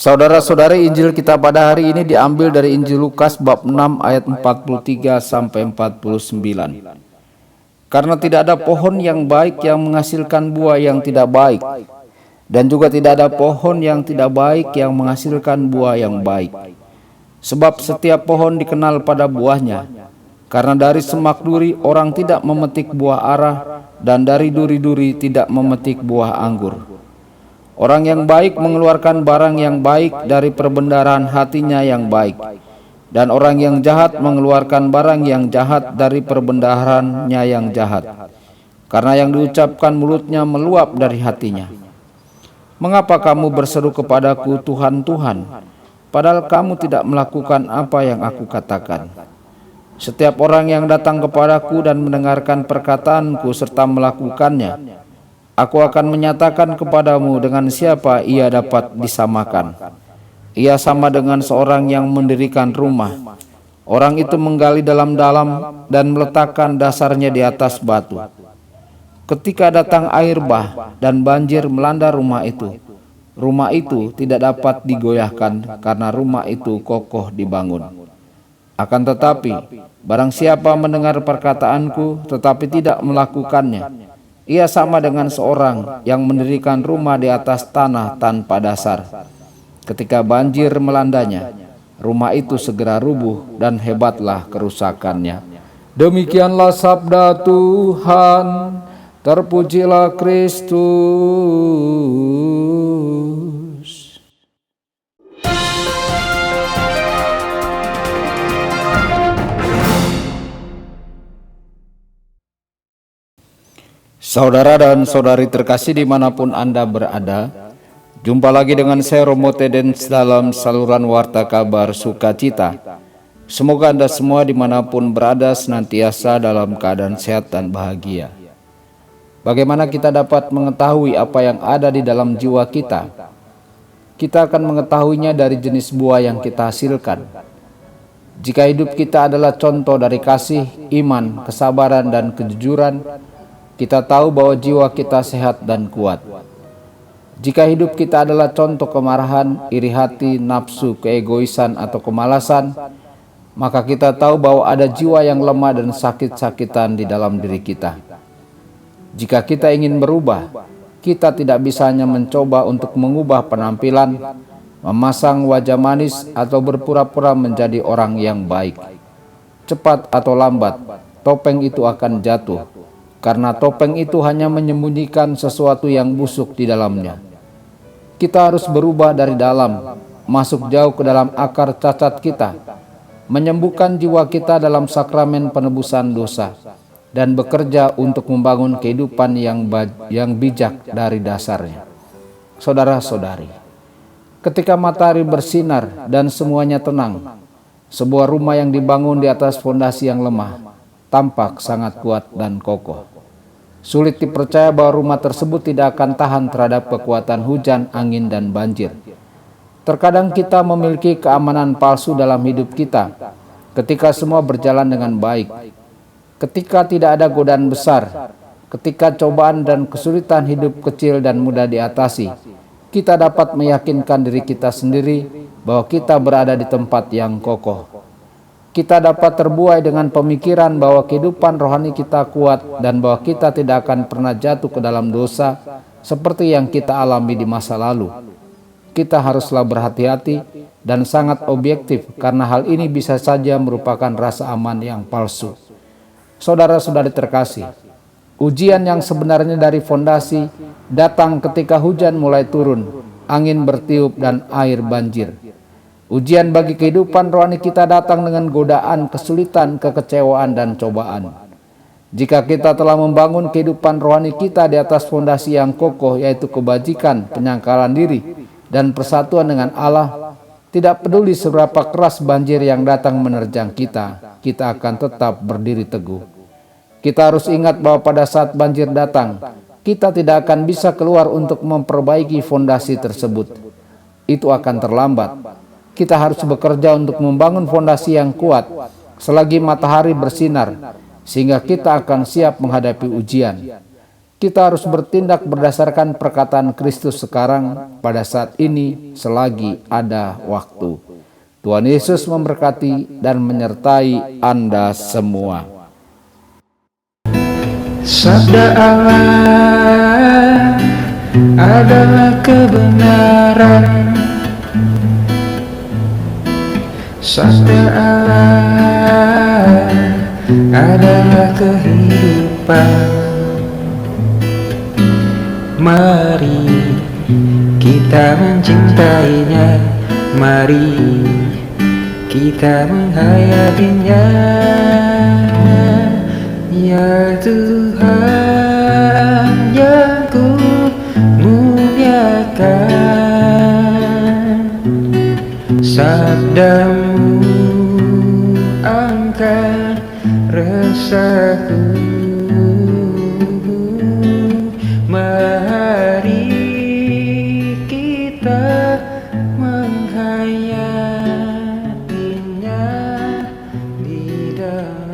Saudara-saudari, Injil kita pada hari ini diambil dari Injil Lukas bab 6 ayat 43 sampai 49. Karena tidak ada pohon yang baik yang menghasilkan buah yang tidak baik, dan juga tidak ada pohon yang tidak baik yang menghasilkan buah yang baik. Sebab setiap pohon dikenal pada buahnya. Karena dari semak duri orang tidak memetik buah ara, dan dari duri-duri tidak memetik buah anggur. Orang yang baik mengeluarkan barang yang baik dari perbendaharaan hatinya yang baik, dan orang yang jahat mengeluarkan barang yang jahat dari perbendaharannya yang jahat, karena yang diucapkan mulutnya meluap dari hatinya. Mengapa kamu berseru kepadaku, Tuhan, Tuhan, padahal kamu tidak melakukan apa yang aku katakan? Setiap orang yang datang kepadaku dan mendengarkan perkataanku serta melakukannya, aku akan menyatakan kepadamu dengan siapa ia dapat disamakan. Ia sama dengan seorang yang mendirikan rumah. Orang itu menggali dalam-dalam dan meletakkan dasarnya di atas batu. Ketika datang air bah dan banjir melanda rumah itu tidak dapat digoyahkan karena rumah itu kokoh dibangun. Akan tetapi, barang siapa mendengar perkataanku tetapi tidak melakukannya, ia sama dengan seorang yang mendirikan rumah di atas tanah tanpa dasar. Ketika banjir melandanya, rumah itu segera rubuh dan hebatlah kerusakannya. Demikianlah sabda Tuhan. Terpujilah Kristus. Saudara dan saudari terkasih dimanapun Anda berada, jumpa lagi dengan saya Romo Tedens dalam saluran Warta Kabar Sukacita. Semoga Anda semua dimanapun berada senantiasa dalam keadaan sehat dan bahagia. Bagaimana kita dapat mengetahui apa yang ada di dalam jiwa kita? Kita akan mengetahuinya dari jenis buah yang kita hasilkan. Jika hidup kita adalah contoh dari kasih, iman, kesabaran, dan kejujuran, kita tahu bahwa jiwa kita sehat dan kuat. Jika hidup kita adalah contoh kemarahan, iri hati, nafsu, keegoisan, atau kemalasan, maka kita tahu bahwa ada jiwa yang lemah dan sakit-sakitan di dalam diri kita. Jika kita ingin berubah, kita tidak bisa hanya mencoba untuk mengubah penampilan, memasang wajah manis, atau berpura-pura menjadi orang yang baik. Cepat atau lambat, topeng itu akan jatuh. Karena topeng itu hanya menyembunyikan sesuatu yang busuk di dalamnya. Kita harus berubah dari dalam, masuk jauh ke dalam akar cacat kita, menyembuhkan jiwa kita dalam sakramen penebusan dosa, dan bekerja untuk membangun kehidupan yang bijak dari dasarnya. Saudara-saudari, ketika matahari bersinar dan semuanya tenang, sebuah rumah yang dibangun di atas fondasi yang lemah tampak sangat kuat dan kokoh. Sulit dipercaya bahwa rumah tersebut tidak akan tahan terhadap kekuatan hujan, angin, dan banjir. Terkadang kita memiliki keamanan palsu dalam hidup kita ketika semua berjalan dengan baik. Ketika tidak ada godaan besar, ketika cobaan dan kesulitan hidup kecil dan mudah diatasi, kita dapat meyakinkan diri kita sendiri bahwa kita berada di tempat yang kokoh. Kita dapat terbuai dengan pemikiran bahwa kehidupan rohani kita kuat dan bahwa kita tidak akan pernah jatuh ke dalam dosa seperti yang kita alami di masa lalu. Kita haruslah berhati-hati dan sangat objektif karena hal ini bisa saja merupakan rasa aman yang palsu. Saudara-saudari terkasih, ujian yang sebenarnya dari fondasi datang ketika hujan mulai turun, angin bertiup, dan air banjir. Ujian bagi kehidupan rohani kita datang dengan godaan, kesulitan, kekecewaan, dan cobaan. Jika kita telah membangun kehidupan rohani kita di atas fondasi yang kokoh, yaitu kebajikan, penyangkalan diri, dan persatuan dengan Allah, tidak peduli seberapa keras banjir yang datang menerjang kita, kita akan tetap berdiri teguh. Kita harus ingat bahwa pada saat banjir datang, kita tidak akan bisa keluar untuk memperbaiki fondasi tersebut. Itu akan terlambat. Kita harus bekerja untuk membangun fondasi yang kuat selagi matahari bersinar, sehingga kita akan siap menghadapi ujian. Kita harus bertindak berdasarkan perkataan Kristus sekarang, pada saat ini, selagi ada waktu. Tuhan Yesus memberkati dan menyertai Anda semua. Sabda Allah adalah kebenaran. Sabda Allah adalah kehidupan. Mari kita mencintainya, mari kita menghayatinya. Ya Tuhan yang ku muliakan, sabdamu angkat resahku. Mari kita menghayatinya di dalam